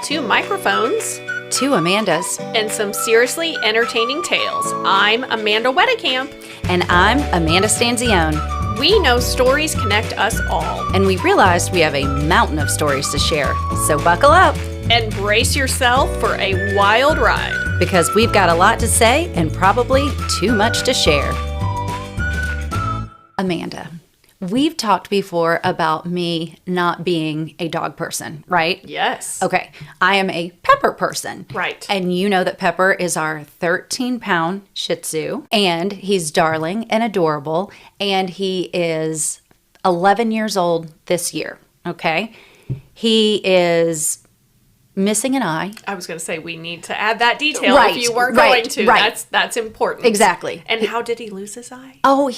2 microphones, 2 Amandas, and some seriously entertaining tales. I'm Amanda Wedekamp. and I'm Amanda Stanzione. We know stories connect us all. And we realized we have a mountain of stories to share. So buckle up, And brace yourself for a wild ride. because we've got a lot to say and probably too much to share. Amanda, we've talked before about me not being a dog person, right? Yes. Okay, I am a Pepper person. Right. And you know that Pepper is our 13-pound Shih Tzu, and he's darling and adorable, and he is 11 years old this year, okay? He is missing an eye. I was going to say we need to add that detail Right, if you weren't right, going to. right. That's important. Exactly. And how did he lose his eye? Oh,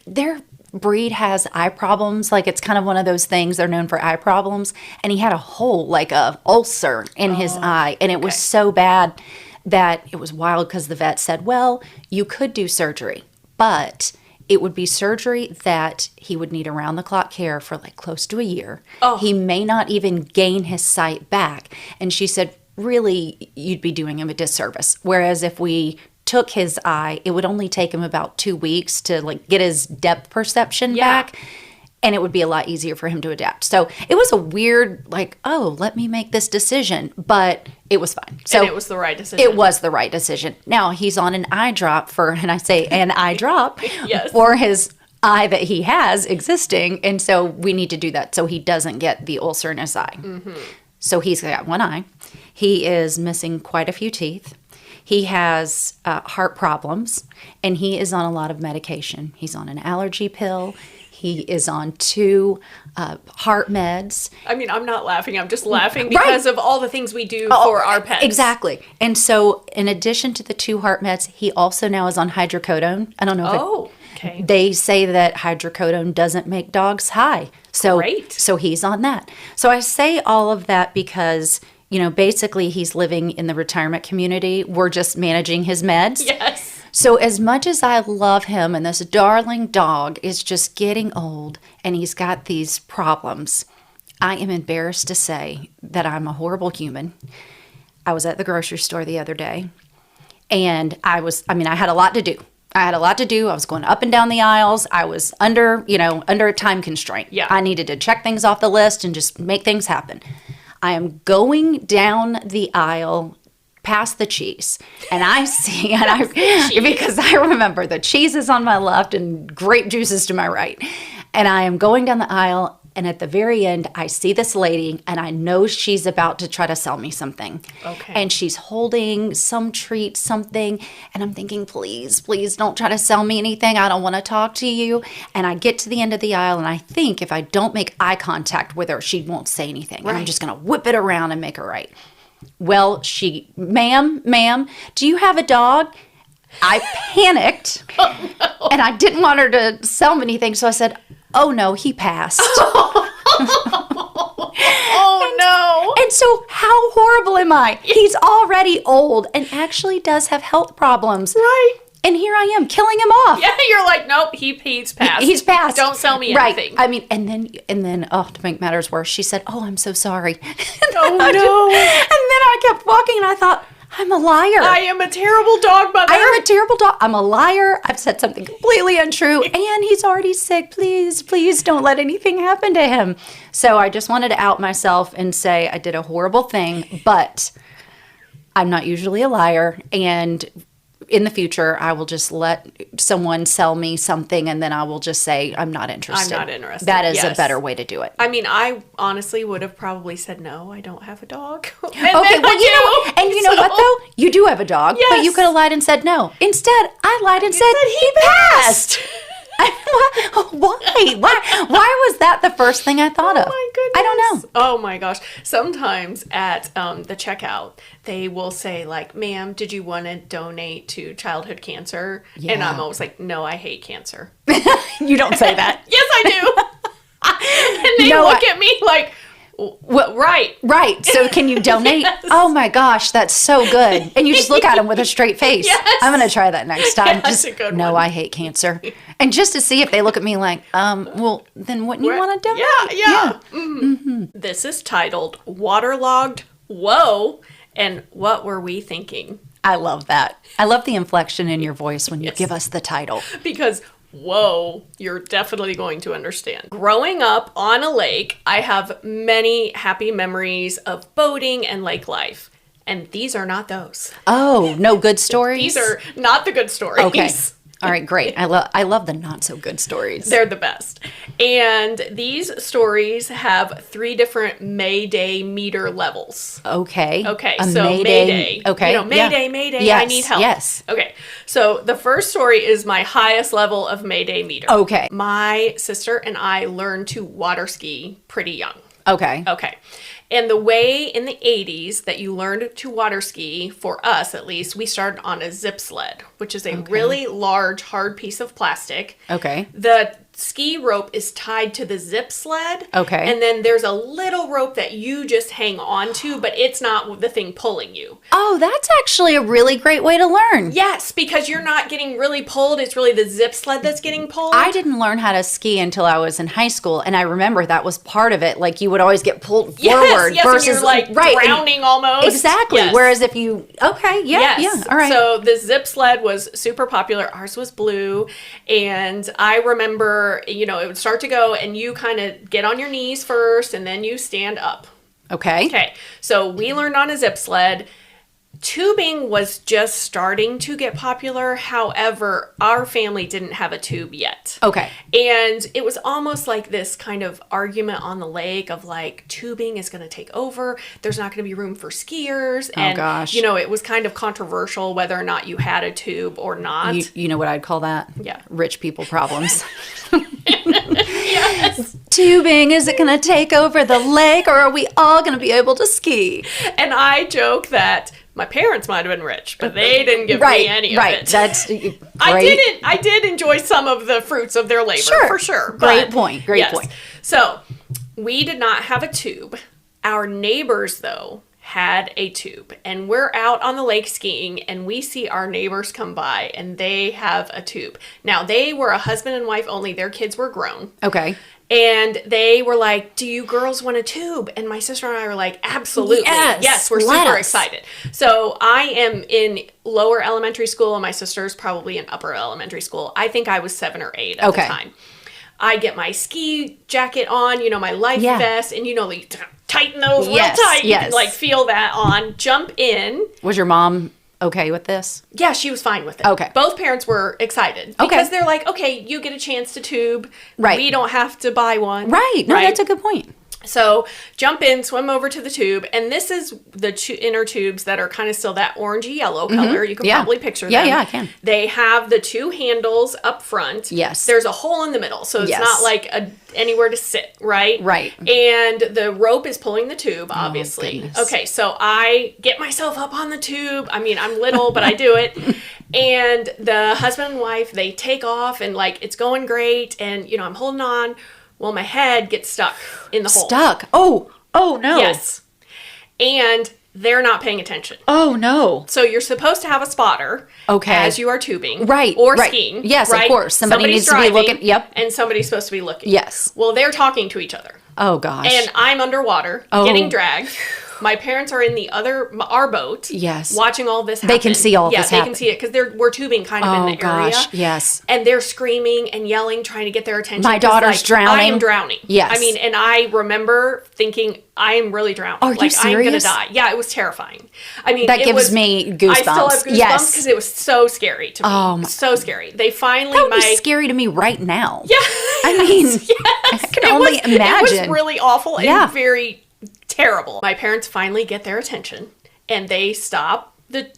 their breed has eye problems. Like, it's kind of one of those things. They're known for eye problems. And he had a hole, like a ulcer in his eye. And it was so bad that it was wild because the vet said, well, you could do surgery, but it would be surgery that he would need around-the-clock care for like close to a year. Oh. He may not even gain his sight back. And she said, really, you'd be doing him a disservice. Whereas if we took his eye, it would only take him about 2 weeks to like get his depth perception back, and it would be a lot easier for him to adapt. So it was a weird, like, oh, let me make this decision, but it was fine. So And it was the right decision. it was the right decision. Now he's on an eye drop and I say an eye drop Yes. for his eye that he has existing, and so we need to do that so he doesn't get the ulcer in his eye. Mm-hmm. So he's got one eye. He is missing quite a few teeth. He has heart problems, and he is on a lot of medication. He's on an allergy pill. He is on 2 heart meds. I mean, I'm not laughing. I'm just laughing because of all the things we do for our pets. Exactly. And so in addition to the 2 heart meds, he also now is on hydrocodone. I don't know if Oh, okay. they say that hydrocodone doesn't make dogs high. So, Great. So he's on that. So I say all of that because, basically he's living in the retirement community. We're just managing his meds. Yes. So as much as I love him and this darling dog is just getting old and he's got these problems, I am embarrassed to say that I'm a horrible human. I was at the grocery store the other day and I had a lot to do. I was going up and down the aisles. I was under a time constraint. Yeah. I needed to check things off the list and just make things happen. I am going down the aisle past the cheese, and I see, because I remember the cheese is on my left and grape juice is to my right, and I am going down the aisle, and at the very end, I see this lady, and I know she's about to try to sell me something. Okay. And she's holding some treat, something, and I'm thinking, please, please don't try to sell me anything. I don't want to talk to you. And I get to the end of the aisle, and I think if I don't make eye contact with her, she won't say anything. And I'm just going to whip it around and make her right. Well, ma'am, do you have a dog? I panicked, and I didn't want her to sell me anything, so I said, oh, no, he passed. Oh, no. And so how horrible am I? He's already old and actually does have health problems. Right. And here I am killing him off. Yeah, you're like, nope, he's passed. He's passed. Don't sell me right. anything. I mean, and then, to make matters worse, she said, oh, I'm so sorry. Oh, no. And then I kept walking and I thought, I'm a liar. I am a terrible dog mother. I am a terrible dog. I'm a liar. I've said something completely untrue. And he's already sick. Please, please don't let anything happen to him. So I just wanted to out myself and say I did a horrible thing, but I'm not usually a liar. And in the future, I will just let someone sell me something, and then I will just say, I'm not interested. I'm not interested. That is Yes. a better way to do it. I mean, I honestly would have probably said, no, I don't have a dog. And Okay, then well, I you know what, though? You do have a dog, but you Yes. could have lied and said no. Instead, I lied and said he passed. Why? Why was that the first thing I thought of? Oh my goodness. I don't know. Oh my gosh. Sometimes at the checkout, they will say like, ma'am, did you want to donate to childhood cancer? And Yeah. I'm always like, no, I hate cancer. You don't say that. Yes, I do. And they look at me like, well, right. Right. So can you donate? Yes. Oh my gosh, that's so good. And you just look at them with a straight face. Yes. I'm going to try that next time. Yeah, that's a good no, one. I hate cancer. And just to see if they look at me like, well, then wouldn't you want to donate? Yeah. Mm-hmm. This is titled Waterlogged, whoa. And what were we thinking? I love that. I love the inflection in your voice when you give us the title. Because, whoa, you're definitely going to understand. Growing up on a lake, I have many happy memories of boating and lake life. And these are not those. Oh, no good stories? These are not the good stories. Okay. All right, great. I love the not so good stories. They're the best. And these stories have 3 different MayDay Meter levels. Okay. Okay, A so Mayday. Okay. You know, Mayday, Mayday, Yes, I need help. yes. Okay, so the first story is my highest level of Mayday Meter. Okay. My sister and I learned to water ski pretty young. Okay. Okay. And the way in the 80s that you learned to water ski, for us at least, we started on a zip sled, which is a really large, hard piece of plastic. Okay. The ski rope is tied to the zip sled. Okay. And then there's a little rope that you just hang on to, but it's not the thing pulling you. Oh, that's actually a really great way to learn. Yes, because you're not getting really pulled. It's really the zip sled that's getting pulled. I didn't learn how to ski until I was in high school, and I remember that was part of it. Like, you would always get pulled forward yes, versus and you're like drowning almost. Exactly. Yes. Whereas if you all right. So the zip sled was super popular. Ours was blue, and I remember, it would start to go, and you kind of get on your knees first, and then you stand up. Okay. Okay, so we learned on a zip sled. Tubing was just starting to get popular. However, our family didn't have a tube yet. Okay. And it was almost like this kind of argument on the lake of like, tubing is going to take over. There's not going to be room for skiers. Oh, And, gosh. it was kind of controversial whether or not you had a tube or not. You know what I'd call that? Yeah. Rich people problems. Yes. Tubing, is it going to take over the lake, or are we all going to be able to ski? And I joke that my parents might have been rich, but they didn't give me any of it. That's great. I did enjoy some of the fruits of their labor, for sure. Great point. Great point. So we did not have a tube. Our neighbors, though, had a tube. And we're out on the lake skiing, and we see our neighbors come by, and they have a tube. Now, they were a husband and wife only. Their kids were grown. Okay. And they were like, do you girls want a tube? And my sister and I were like, absolutely. Yes, we're super excited. So I am in lower elementary school, and my sister's probably in upper elementary school. I think I was 7 or 8 at the time. I get my ski jacket on, my life vest, and like tighten those real tight. You can like feel that on, jump in. Was your mom okay with this? Yeah, she was fine with it. Okay. Both parents were excited because they're like, okay, you get a chance to tube. Right. We don't have to buy one. Right. No, that's a good point. So jump in, swim over to the tube, and this is the inner tubes that are kind of still that orangey yellow color. You can probably picture them. Yeah, I can. They have the 2 handles up front. Yes. There's a hole in the middle, so it's not like anywhere to sit, right? Right. And the rope is pulling the tube, obviously. Goodness. Okay, so I get myself up on the tube. I mean, I'm little, but I do it. And the husband and wife, they take off, and like it's going great, and I'm holding on. Well, my head gets stuck in the hole. Stuck? Oh no. Yes. And they're not paying attention. Oh no. So you're supposed to have a spotter as you are tubing. Right. Or skiing. Yes, right? of course. Somebody Somebody's needs to be driving, looking. Yep. And somebody's supposed to be looking. Yes. Well, they're talking to each other. Oh gosh. And I'm underwater, getting dragged. My parents are in our boat. Yes. Watching all this happen. They can see all this happen. Yeah, they can see it because we're tubing kind of in the area. Yes. And they're screaming and yelling, trying to get their attention. My daughter's drowning. I am drowning. Yes. I mean, and I remember thinking, I am really drowning. Are you serious? I'm going to die. Yeah, it was terrifying. I mean, that gives me goosebumps. I still have goosebumps because it was so scary to me. Oh, so scary. They finally, that would be scary to me right now. Yeah. I mean, I can only imagine. It was really awful and very terrible. My parents finally get their attention, and they stop the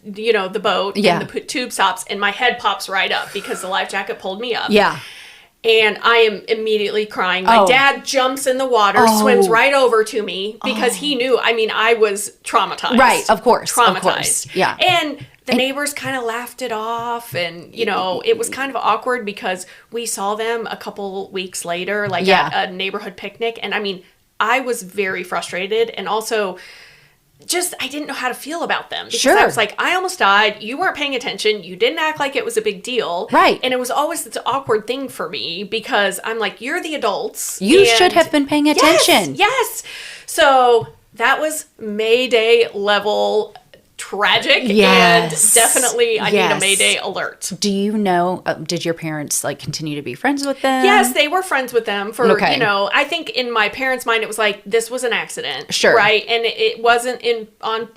boat, and the tube stops, and my head pops right up because the life jacket pulled me up. Yeah. And I am immediately crying. My dad jumps in the water, swims right over to me because he knew. I mean, I was traumatized. Right, of course. Traumatized. Of course. Yeah. And the neighbors kind of laughed it off, and it was kind of awkward because we saw them a couple weeks later, like at a neighborhood picnic, and I mean, I was very frustrated, and also just I didn't know how to feel about them because I was like, I almost died. You weren't paying attention. You didn't act like it was a big deal. Right. And it was always this awkward thing for me because I'm like, you're the adults. You should have been paying attention. Yes. So that was Mayday level tragic. Yes. And definitely I need a Yes. Mayday alert. Do you know, did your parents like continue to be friends with them? Yes, they were friends with them for, Okay. you know, I think in my parents' mind, it was like, this was an accident. Sure. Right. And it wasn't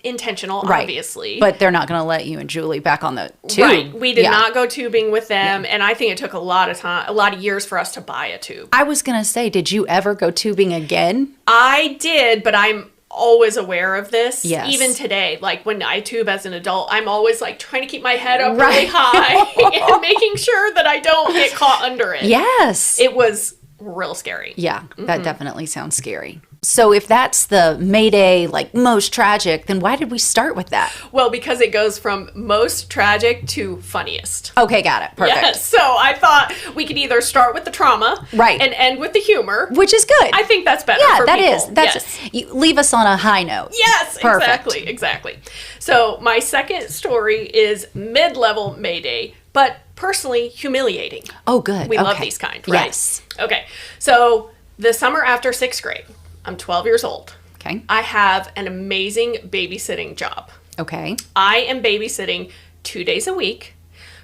intentional, Right. obviously. But they're not going to let you and Julie back on the tube. Right. We did Yeah. not go tubing with them. And I think it took a lot of years for us to buy a tube. I was going to say, did you ever go tubing again? I did, but I'm always aware of this. Yes. Even today, like when I tube as an adult, I'm always like trying to keep my head up Right. really high and making sure that I don't get caught under it. Yes. It was real scary. Yeah, that definitely sounds scary. So if that's the Mayday, like most tragic, then why did we start with that? Well, because it goes from most tragic to funniest. Okay, got it. Perfect. Yes. So I thought we could either start with the trauma, Right. and end with the humor. Which is good. I think that's better. yeah, for that people. is. That's yes. you leave us on a high note. Yes, Perfect. exactly. So my second story is mid-level Mayday, but personally humiliating. Oh, good. We love Okay. these kind, right? Yes. Okay. So the summer after 6th grade, I'm 12 years old. Okay. I have an amazing babysitting job. Okay. I am babysitting 2 days a week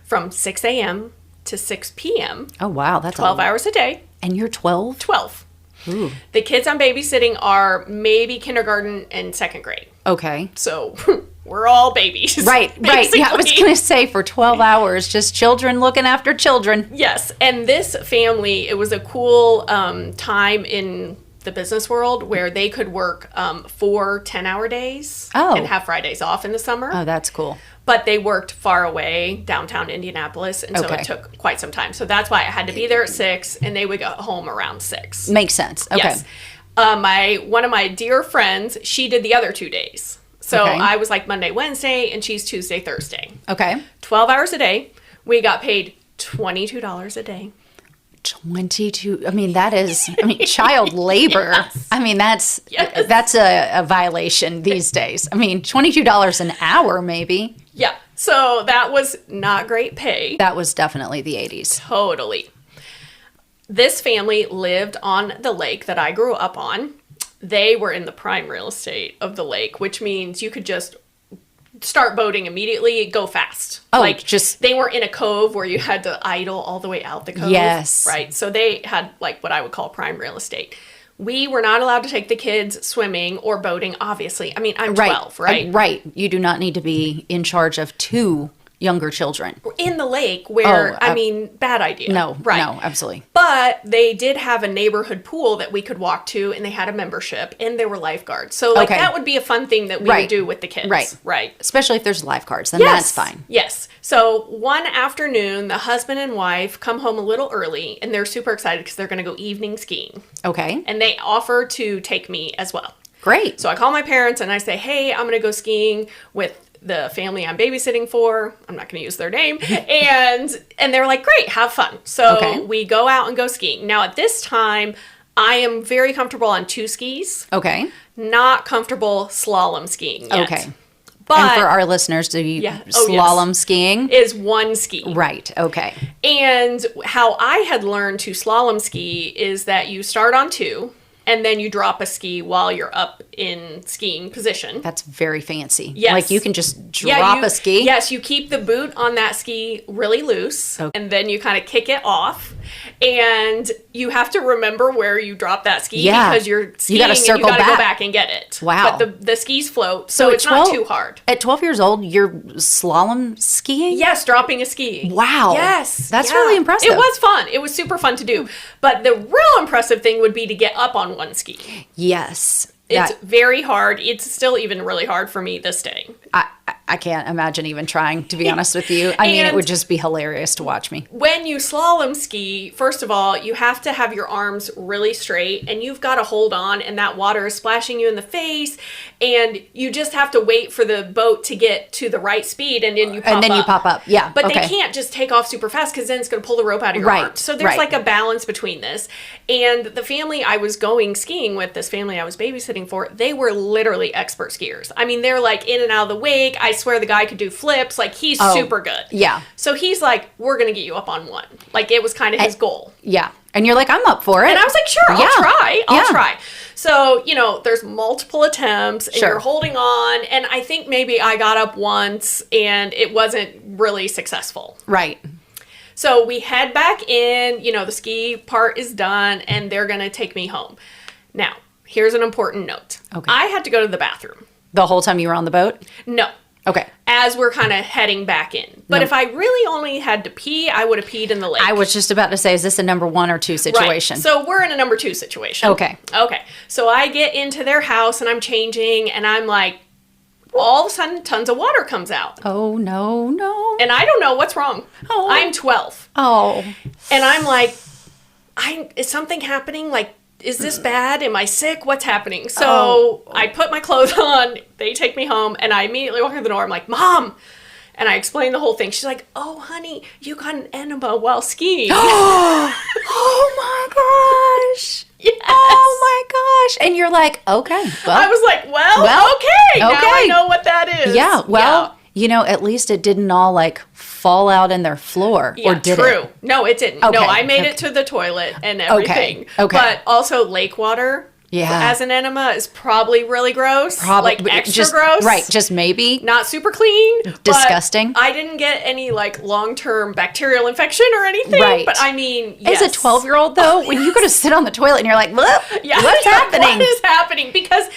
from 6 a.m. to 6 p.m. Oh, wow. That's 12 hours a day. And you're 12? 12. Ooh. The kids I'm babysitting are maybe kindergarten and 2nd grade. Okay. So we're all babies. Right. Yeah, I was basically. going to say for 12 hours, just children looking after children. Yes. And this family, it was a cool time in the business world where they could work 4 10-hour days Oh. and have Fridays off in the summer. Oh, that's cool. But they worked far away, downtown Indianapolis, and so Okay. it took quite some time. So that's why I had to be there at 6, and they would go home around 6. Makes sense. Okay. Yes. One of my dear friends, she did the other 2 days. So Okay. I was like Monday, Wednesday, and she's Tuesday, Thursday. Okay. 12 hours a day. We got paid $22 a day. 22. I mean, that is, child labor. Yes. I mean, that's Yes. that's a violation these days. I mean, $22 an hour, maybe. Yeah. So that was not great pay. That was definitely the 80s. Totally. This family lived on the lake that I grew up on. They were in the prime real estate of the lake, which means you could just start boating immediately, go fast. Oh, they were in a cove where you had to idle all the way out the cove. Yes. Right. So they had like what I would call prime real estate. We were not allowed to take the kids swimming or boating, obviously. I mean, I'm 12, right? Right. You do not need to be in charge of 2 younger children. In the lake where, Oh, bad idea. No, Right. no, absolutely. But they did have a neighborhood pool that we could walk to, and they had a membership, and there were lifeguards. So, Okay. that would be a fun thing that we Right. would do with the kids. Right. Right. Especially if there's lifeguards, then Yes. that's fine. Yes. So, one afternoon, the husband and wife come home a little early, and they're super excited because they're going to go evening skiing. Okay. And they offer to take me as well. Great. So, I call my parents, and I say, hey, I'm going to go skiing with the family I'm babysitting for. I'm not going to use their name. And they're like, great, have fun. So Okay. we go out and go skiing. Now at this time, I am very comfortable on 2 skis, Okay. not comfortable slalom skiing yet. Okay. But And for our listeners, do you Yeah. Oh, yes. slalom skiing? is 1 ski. Right. Okay. And how I had learned to slalom ski is that you start on 2 and then you drop a ski while you're up in skiing position. That's very fancy. Yes. Like you can just drop a ski. Yes, you keep the boot on that ski really loose, Okay. and then you kind of kick it off. And you have to remember where you drop that ski Yeah. because you're skiing gotta and you circle got to go back. back and get it. Wow. But the skis float, so it's not too hard. At 12 years old, you're slalom skiing? Yes, dropping a ski. Wow. Yes. That's yeah. really impressive. It was fun. It was super fun to do. But the real impressive thing would be to get up on 1 ski. Yes. It's very hard. It's still even really hard for me this day. I can't imagine even trying, to be honest with you. I mean, it And- would just be hilarious to watch me. When you slalom ski, first of all, you have to have your arms really straight and you've got to hold on, and that water is splashing you in the face, and you just have to wait for the boat to get to the right speed, and then you pop up. You pop up. Yeah. But okay. they can't just take off super fast because then it's going to pull the rope out of your Right, arm. So there's right. like a balance between this. And the family I was going skiing with, this family I was babysitting for, they were literally expert skiers. I mean, they're like in and out of the wake. I swear the guy could do flips. Like, he's super good. Yeah. So he's like, we're going to get you up on 1. Like, it was kind of his goal. Yeah. And you're like, I'm up for it. And I was like, sure, Yeah. I'll try. So, there's multiple attempts and Sure. you're holding on. And I think maybe I got up once and it wasn't really successful. Right. So we head back in, the ski part is done and they're going to take me home. Now, here's an important note. Okay. I had to go to the bathroom. The whole time you were on the boat? No. Okay. As we're kind of heading back in. But if I really only had to pee, I would have peed in the lake. I was just about to say, is this a number 1 or 2 situation? Right. So we're in a number 2 situation. Okay. So I get into their house and I'm changing and I'm like, all of a sudden, tons of water comes out. Oh, no. And I don't know what's wrong. Oh. I'm 12. Oh. And I'm like, is something happening? Like, is this bad? Am I sick? What's happening? So I put my clothes on. They take me home. And I immediately walk through the door. I'm like, Mom. And I explain the whole thing. She's like, oh, honey, you got an enema while skiing. Oh my gosh. Yes. Oh my gosh. And you're like, okay. Well, I was like, okay. Now I know what that is. Yeah. Well, at least it didn't all like fall out in their floor. Yeah, or did true. it? No, it didn't. Okay. No, I made it to the toilet and everything. Okay. But also lake water as an enema is probably really gross. Like extra gross. Right. Just maybe. Not super clean. Disgusting. But I didn't get any like long-term bacterial infection or anything. Right. But I mean, yes. As a 12-year-old though, when you go to sit on the toilet and you're like, what's happening? What is happening? Because,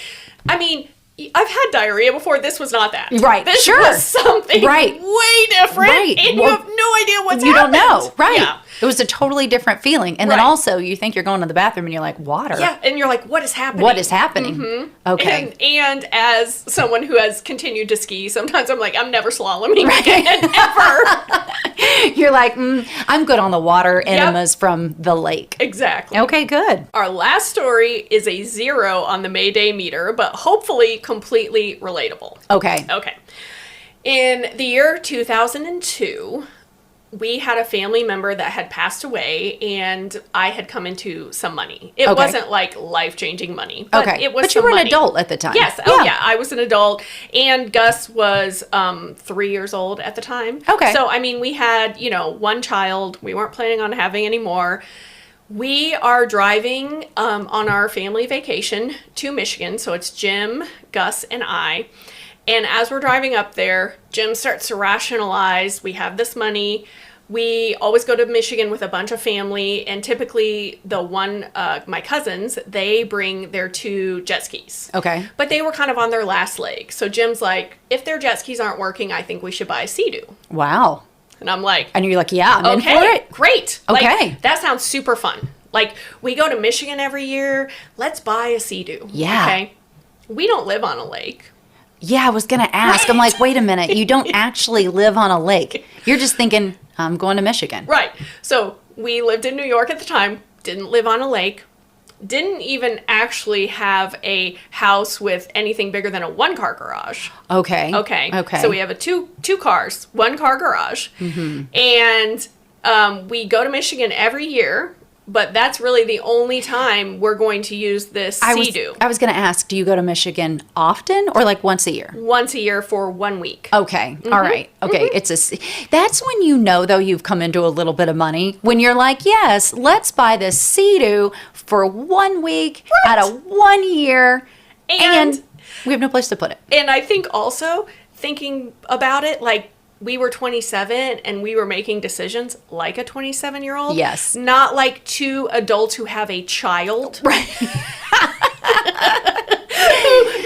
I mean, I've had diarrhea before. This was not that. Right. This was something way different. Right. And you have no idea what's happened. You don't know. Right. Yeah. It was a totally different feeling. And then also you think you're going to the bathroom and you're like, water. Yeah. And you're like, what is happening? What is happening? Mm-hmm. Okay. And as someone who has continued to ski, sometimes I'm like, I'm never slaloming again, ever. You're like, I'm good on the water enemas from the lake. Exactly. Okay, good. Our last story is a 0 on the MayDay meter, but hopefully completely relatable. Okay. In the year 2002, we had a family member that had passed away and I had come into some money. It wasn't like life-changing money, but it was But you were an adult at the time. Yes. I was an adult. And Gus was 3 years old at the time. Okay. So, I mean, we had, one child. We weren't planning on having any more. We are driving on our family vacation to Michigan. So it's Jim, Gus, and I. And as we're driving up there, Jim starts to rationalize, we have this money. We always go to Michigan with a bunch of family. And typically my cousins, they bring their 2 jet skis. Okay. But they were kind of on their last leg. So Jim's like, if their jet skis aren't working, I think we should buy a Sea-Doo. Wow. And I'm like, and you're like, yeah, I'm in for it. Great. Okay. Like, that sounds super fun. Like, we go to Michigan every year. Let's buy a Sea-Doo. Yeah. Okay. We don't live on a lake. Yeah, I was going to ask. I'm like, wait a minute. You don't actually live on a lake. You're just thinking, I'm going to Michigan. Right. So we lived in New York at the time, didn't live on a lake, didn't even actually have a house with anything bigger than a 1-car garage. Okay. So we have a two cars, 1-car garage. Mm-hmm. And we go to Michigan every year. But that's really the only time we're going to use this Sea-Doo. I was going to ask, do you go to Michigan often or like once a year? Once a year for 1 week. Okay. Mm-hmm. All right. Okay. Mm-hmm. That's when you know, though, you've come into a little bit of money. When you're like, yes, let's buy this Sea-Doo for 1 week out of 1 year. And we have no place to put it. And I think also thinking about it, like, we were 27 and we were making decisions like a 27-year-old. Yes. Not like 2 adults who have a child. Right.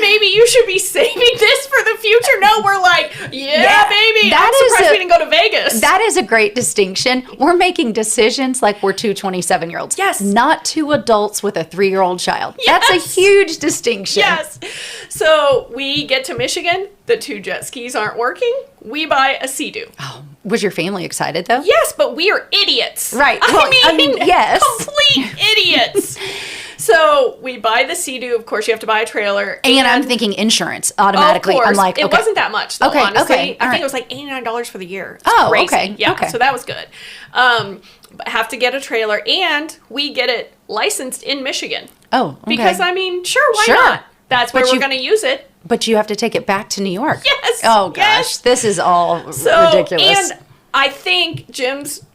Maybe you should be saving this for the future. No, we're like, yeah baby. I'm surprised we didn't go to Vegas. That is a great distinction. We're making decisions like we're 2 27-year-olds. Yes. Not 2 adults with a 3-year-old child. Yes. That's a huge distinction. Yes. So we get to Michigan. The 2 jet skis aren't working. We buy a Sea-Doo. Oh, was your family excited though? Yes, but we are idiots. Right. Well, I mean, yes. Complete idiots. So we buy the Sea-Doo. Of course, you have to buy a trailer. And I'm thinking insurance automatically. Of course. I'm like, it wasn't that much, though, honestly. Okay. I think it was like $89 for the year. It's crazy. Okay. Yeah, okay. So that was good. Have to get a trailer, and we get it licensed in Michigan. Oh, okay. Because, I mean, why not? That's where we're going to use it. But you have to take it back to New York. Yes. Oh, gosh. Yes. This is all ridiculous. And I think Jim's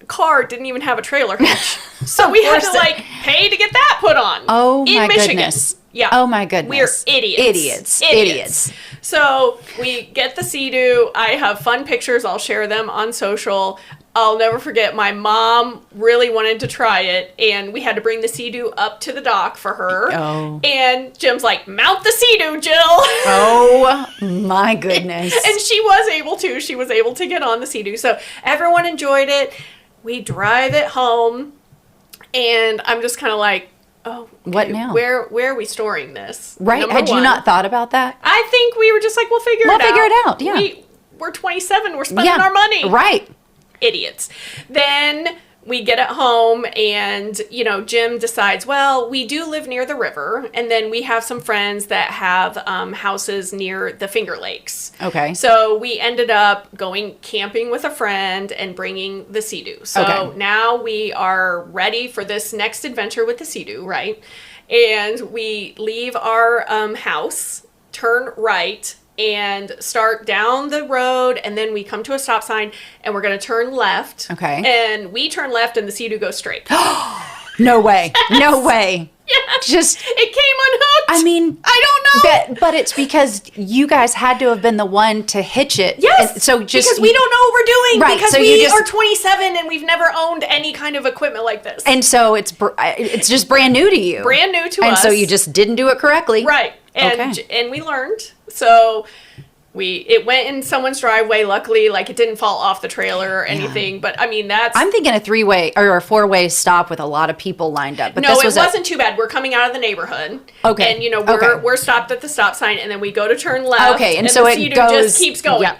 car didn't even have a trailer hitch. So we had to like pay to get that put on. Oh in my Michigan. goodness. Yeah. Oh my goodness. We're idiots. Idiots. So we get the Sea-Doo. I have fun pictures. I'll share them on social. I'll never forget, my mom really wanted to try it, and we had to bring the Sea-Doo up to the dock for her. Oh. And Jim's like, mount the Sea-Doo, Jill. Oh my goodness. And she was able to. She was able to get on the Sea-Doo. So everyone enjoyed it. We drive it home, and I'm just kind of like, oh, okay, what now? Where are we storing this? Right. Number Had you one. not thought about that? I think we were just like, we'll figure it out. Yeah. We're 27. We're spending our money. Right. Idiots. Then we get it home and, Jim decides, well, we do live near the river. And then we have some friends that have houses near the Finger Lakes. Okay. So we ended up going camping with a friend and bringing the Sea-Doo. So now we are ready for this next adventure with the Sea-Doo, right? And we leave our house, turn right, and start down the road, and then we come to a stop sign, and we're going to turn left. Okay. And we turn left, and the Sea-Doo goes straight. No way. Yes. No way. Yes. Just, it came unhooked. I mean, I don't know. But it's because you guys had to have been the one to hitch it. Yes. And so just because we don't know what we're doing. Right. Because so we you just, are 27 and we've never owned any kind of equipment like this. And so it's just brand new to you. Brand new to us. And so you just didn't do it correctly. Right. And we learned. So it went in someone's driveway. Luckily, like, it didn't fall off the trailer or anything. But I mean, I'm thinking a 3-way or a 4-way stop with a lot of people lined up. But no, it wasn't too bad. We're coming out of the neighborhood. Okay. And we're stopped at the stop sign, and then we go to turn left. Okay, and so the it Sea-Doo goes, just keeps going. Yeah.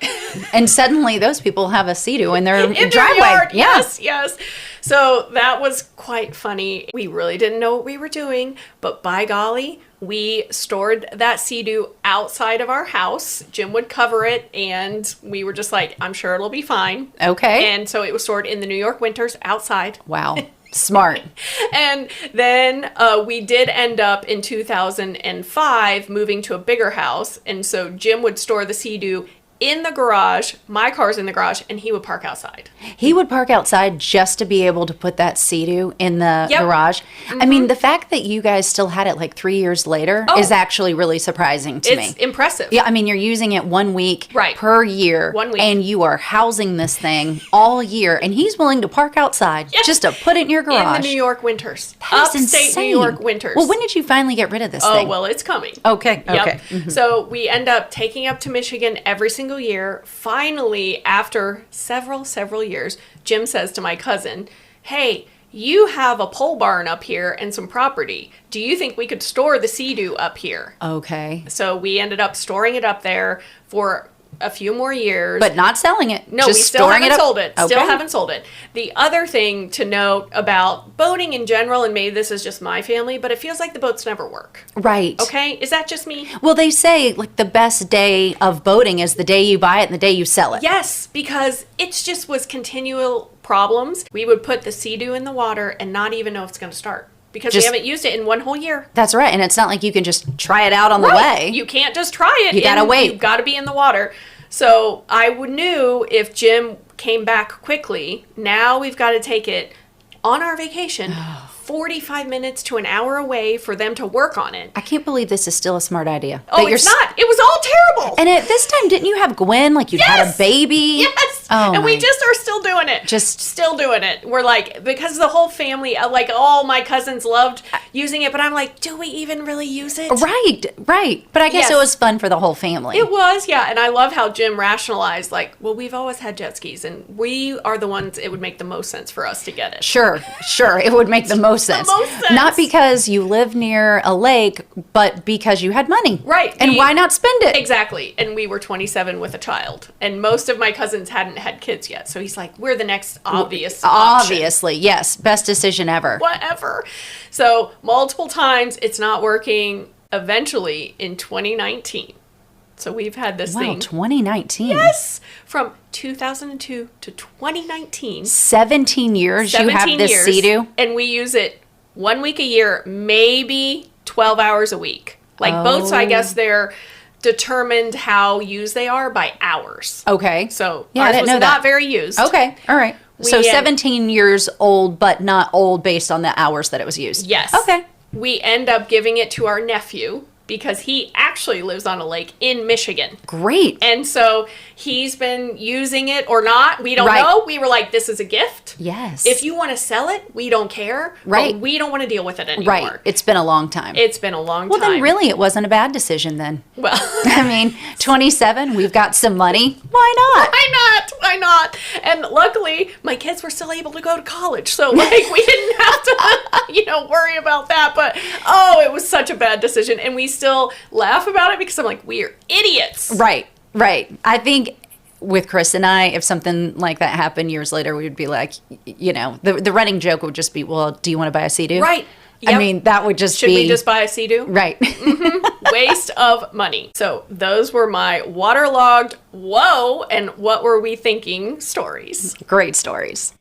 And suddenly those people have a Sea-Doo in their driveway. Their yard. Yeah. Yes. So that was quite funny. We really didn't know what we were doing, but by golly, we stored that Sea-Doo outside of our house. Jim would cover it, and we were just like, I'm sure it'll be fine. Okay. And so it was stored in the New York winters outside. Wow. Smart. And then we did end up in 2005 moving to a bigger house. And so Jim would store the Sea-Doo in the garage. My car's in the garage, and he would park outside. He would park outside just to be able to put that Sea-Doo in the garage. Mm-hmm. I mean, the fact that you guys still had it like 3 years later is actually really surprising to me. It's impressive. Yeah, I mean, you're using it 1 week per year. 1 week. And you are housing this thing all year, and he's willing to park outside just to put it in your garage. In the New York winters. That is Upstate insane. New York winters. Well, when did you finally get rid of this thing? Oh, well, it's coming. Okay. Yep. Okay. Mm-hmm. So we end up taking up to Michigan every single year. Finally, after several years, Jim says to my cousin, hey, you have a pole barn up here and some property. Do you think we could store the Sea-Doo up here? Okay. So we ended up storing it up there for a few more years. But not selling it. No, just we still haven't sold it. Okay. Still haven't sold it. The other thing to note about boating in general, and maybe this is just my family, but it feels like the boats never work. Right. Okay? Is that just me? Well, they say like the best day of boating is the day you buy it and the day you sell it. Yes, because it just was continual problems. We would put the Sea-Doo in the water and not even know if it's going to start. Because we haven't used it in 1 whole year. That's right. And it's not like you can just try it out on the way. You can't just try it. You gotta wait. You've got to be in the water. So I knew if Jim came back quickly, now we've got to take it on our vacation 45 minutes to an hour away for them to work on it. I can't believe this is still a smart idea. Oh, it's not. It was all terrible. And at this time, didn't you have Gwen? Like you had a baby? Yes. Oh, and we just are still doing it. Just still doing it. We're like, because the whole family, like all my cousins loved using it, but I'm like, do we even really use it? Right. But I guess it was fun for the whole family. It was, yeah. And I love how Jim rationalized, like, well, we've always had jet skis, and we are the ones it would make the most sense for us to get it. Sure. It would make the most sense. Not because you live near a lake, but because you had money. Right. And why not spend it? Exactly. And we were 27 with a child. And most of my cousins hadn't had kids yet. So he's like, we're the next obvious option. Obviously, yes. Best decision ever. Whatever. So multiple times it's not working. Eventually in 2019. So we've had this thing. 2019. Yes. From 2002 to 2019. 17 years you have this Sea-Doo? And we use it 1 week a year, maybe 12 hours a week. Like boats, I guess they're determined how used they are by hours. Okay. So I didn't know not that. very used. Okay. All right. So 17 years old, but not old based on the hours that it was used. Yes. Okay. We end up giving it to our nephew because he actually lives on a lake in Michigan. Great. And so he's been using it or not. We don't know. We were like, this is a gift. Yes. If you want to sell it, we don't care. Right. But we don't want to deal with it anymore. Right. It's been a long time. It's been a long time. Well, then really it wasn't a bad decision then. Well, I mean, 27, we've got some money. Why not? Why not? And luckily, my kids were still able to go to college. So, like, we didn't have to, worry about that. But, it was such a bad decision. And we still laugh about it because I'm like, we are idiots. Right. I think with Chris and I, if something like that happened years later, we would be like, the running joke would just be, well, do you want to buy a Sea-Doo? Right. Yep. I mean, that would just Should we just buy a Sea-Doo? Right. Mm-hmm. Waste of money. So those were my waterlogged, whoa, and what were we thinking stories. Great stories.